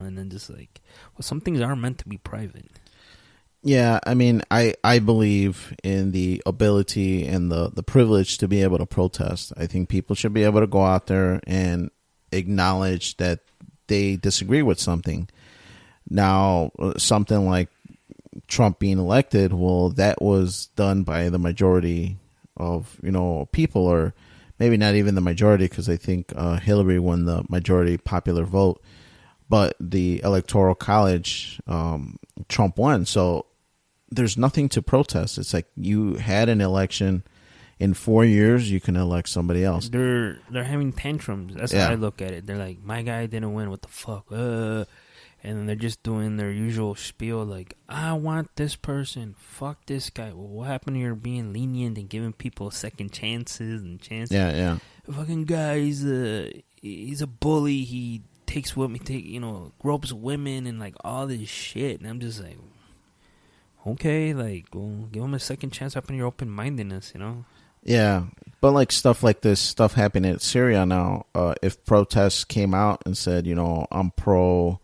and then just like, well, some things are meant to be private. Yeah, I mean, I believe in the ability and the privilege to be able to protest. I think people should be able to go out there and acknowledge that they disagree with something. Now, something like Trump being elected, well, that was done by the majority of, people, or maybe not even the majority, because I think Hillary won the majority popular vote. But the Electoral College, Trump won. So there's nothing to protest. It's like you had an election. In 4 years, you can elect somebody else. They're having tantrums. That's how I look at it. They're like, my guy didn't win. What the fuck? And then they're just doing their usual spiel like, I want this person. Fuck this guy. Well, what happened to your being lenient and giving people second chances and chances? Yeah. The fucking guy, he's a bully. He takes women, gropes women and like all this shit. And I'm just like, okay, like, well, give him a second chance up in your open-mindedness, Yeah, but like stuff like this stuff happening in Syria now, if protests came out and said, I'm pro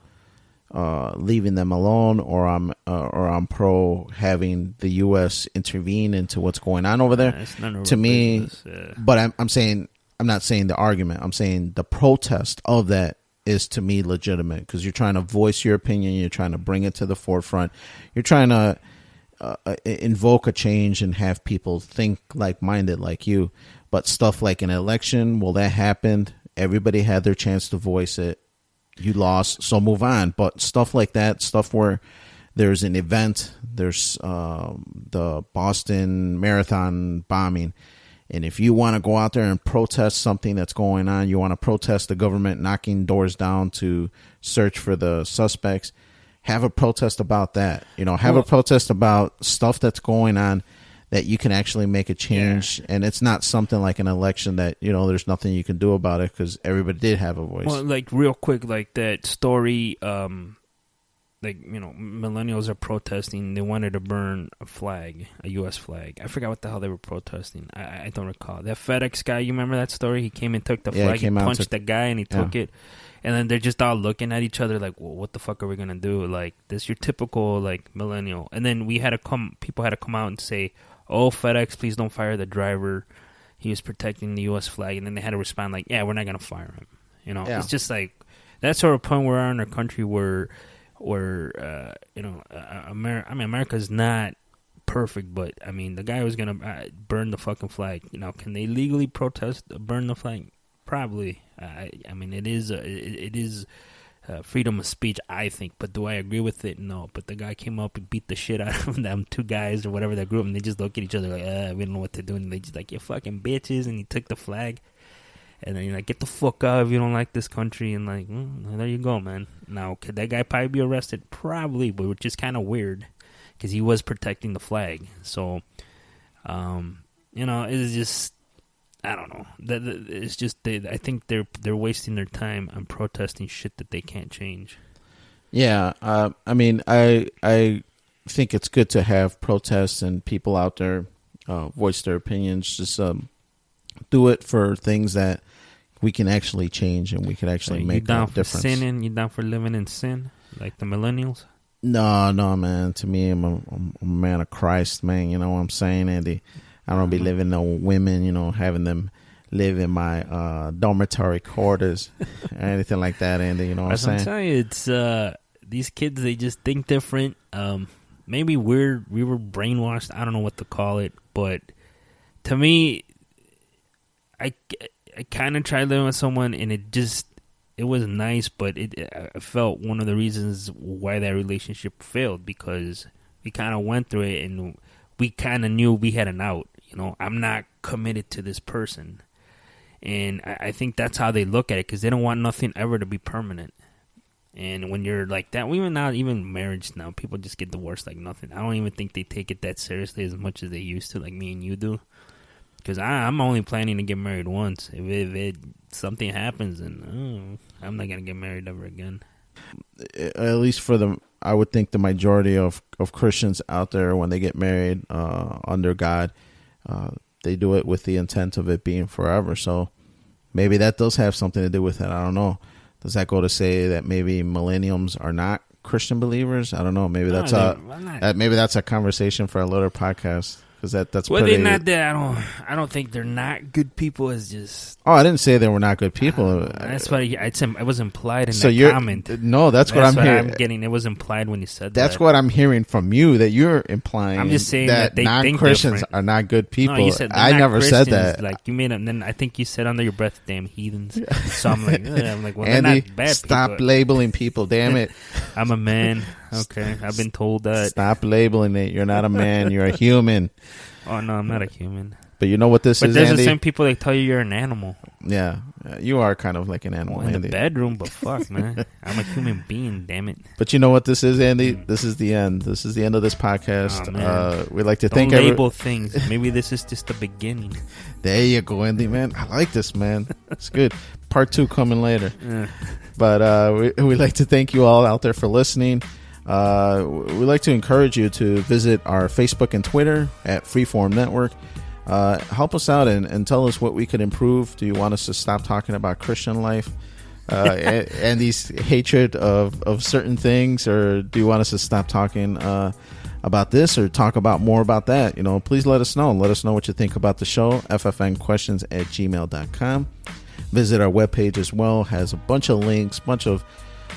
leaving them alone, or I'm pro having the U.S. intervene into what's going on over there, to me, but I'm saying, I'm not saying the argument, I'm saying the protest of that is to me legitimate, because you're trying to voice your opinion, you're trying to bring it to the forefront, you're trying to invoke a change and have people think like-minded like you. But stuff like an election, well, that happened, everybody had their chance to voice it, you lost, so move on. But stuff like that, stuff where there's an event, there's the Boston Marathon bombing, and if you want to go out there and protest something that's going on, you want to protest the government knocking doors down to search for the suspects, have a protest about that. Have a protest about stuff that's going on that you can actually make a change. Yeah. And it's not something like an election that, there's nothing you can do about it, because everybody did have a voice. Well, like real quick, like that story, millennials are protesting. They wanted to burn a flag, a U.S. flag. I forgot what the hell they were protesting. I don't recall. That FedEx guy, you remember that story? He came and took the flag. He punched the guy and he took it. And then they're just all looking at each other like, well, what the fuck are we going to do? Like, this your typical, like, millennial. And then people had to come out and say, oh, FedEx, please don't fire the driver. He was protecting the U.S. flag. And then they had to respond like, yeah, we're not going to fire him. It's just like, that sort of point we're in our country where America's not perfect, but I mean, the guy was gonna burn the fucking flag. Can they legally protest, burn the flag? Probably. I mean, it is freedom of speech, I think. But do I agree with it? No. But the guy came up and beat the shit out of them two guys or whatever that group, and they just look at each other like, we don't know what to do, and they just like, you fucking bitches, and he took the flag. And then you're like, get the fuck out if you don't like this country. And like, there you go, man. Now, could that guy probably be arrested? Probably, but which is kind of weird because he was protecting the flag. So, it's just, I don't know. It's just, I think they're wasting their time on protesting shit that they can't change. Yeah, I mean, I think it's good to have protests and people out there voice their opinions. Just do it for things that we can actually change and we can actually make a difference. You down for sinning? You down for living in sin like the millennials? No, man. To me, I'm a man of Christ, man. You know what I'm saying, Andy? I don't be living no women, having them live in my dormitory quarters or anything like that, Andy. You know what I'm saying? I'm telling you, it's these kids, they just think different. Maybe we were brainwashed. I don't know what to call it, but to me, I kind of tried living with someone, and it was nice, but I felt one of the reasons why that relationship failed, because we kind of went through it, and we kind of knew we had an out. I'm not committed to this person, and I think that's how they look at it, because they don't want nothing ever to be permanent. And when you're like that, even marriage now, people just get divorced like nothing. I don't even think they take it that seriously as much as they used to, like me and you do. Because I'm only planning to get married once. If something happens, then I'm not going to get married ever again. At least I would think the majority of Christians out there, when they get married under God, they do it with the intent of it being forever. So maybe that does have something to do with it. I don't know. does that go to say that maybe millennials are not Christian believers? I don't know. Maybe that's maybe that's a conversation for a later podcast. Because that's well, they're not that. I don't think they're not good people. It's just. Oh, I didn't say they were not good people. That's what it was implied in that comment. No, that's what I'm hearing. I'm getting. It was implied when you said that's what I'm hearing from you. That you're implying. I'm just saying that they non-Christians think are not good people. No, you said I never said that. Like you made, and then I think you said under your breath, "Damn heathens." So I'm like, well, Andy, they're not bad stop people. labeling people. Damn it. I'm a man. Okay, I've been told that. Stop labeling it. You're not a man. You're a human. Oh, no, I'm not a human. But you know what this is, But there's Andy? the same people that tell you you're an animal. Yeah, you are kind of like an animal, in Andy. the bedroom, but fuck, man. I'm a human being, damn it. But you know what this is, Andy? This is the end. This is the end of this podcast. We'd like to Don't label things. Maybe this is just the beginning. There you go, Andy, man. I like this, man. It's good. Part 2 coming later. But we'd like to thank you all out there for listening. We'd like to encourage you to visit our Facebook and Twitter at Freeform Network. Help us out and tell us what we could improve. Do you want us to stop talking about Christian life and these hatred of certain things, or do you want us to stop talking about this or talk about more about that? Please let us know. Let us know what you think about the show. ffnquestions@gmail.com. Visit our webpage as well. Has a bunch of links, bunch of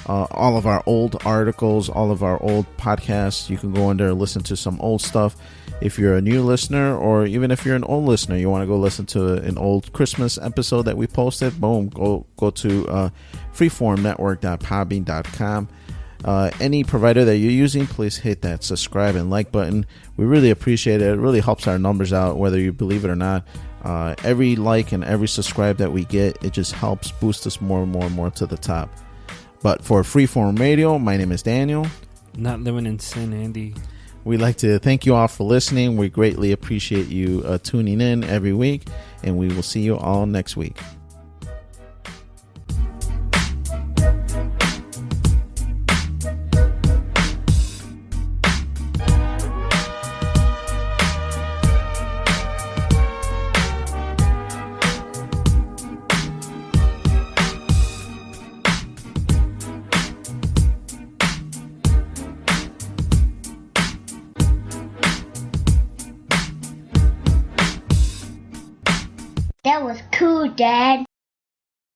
all of our old articles, all of our old podcasts. You can go in there and listen to some old stuff. If you're a new listener, or even if you're an old listener, you want to go listen to an old Christmas episode that we posted, boom, go to freeformnetwork.podbean.com. Any provider that you're using, please hit that subscribe and like button. We really appreciate it. It really helps our numbers out, whether you believe it or not. Every like and every subscribe that we get, it just helps boost us more and more and more to the top. But for Freeform Radio, my name is Daniel. Not living in sin, Andy. We'd like to thank you all for listening. We greatly appreciate you tuning in every week, and we will see you all next week. That was cool, Dad.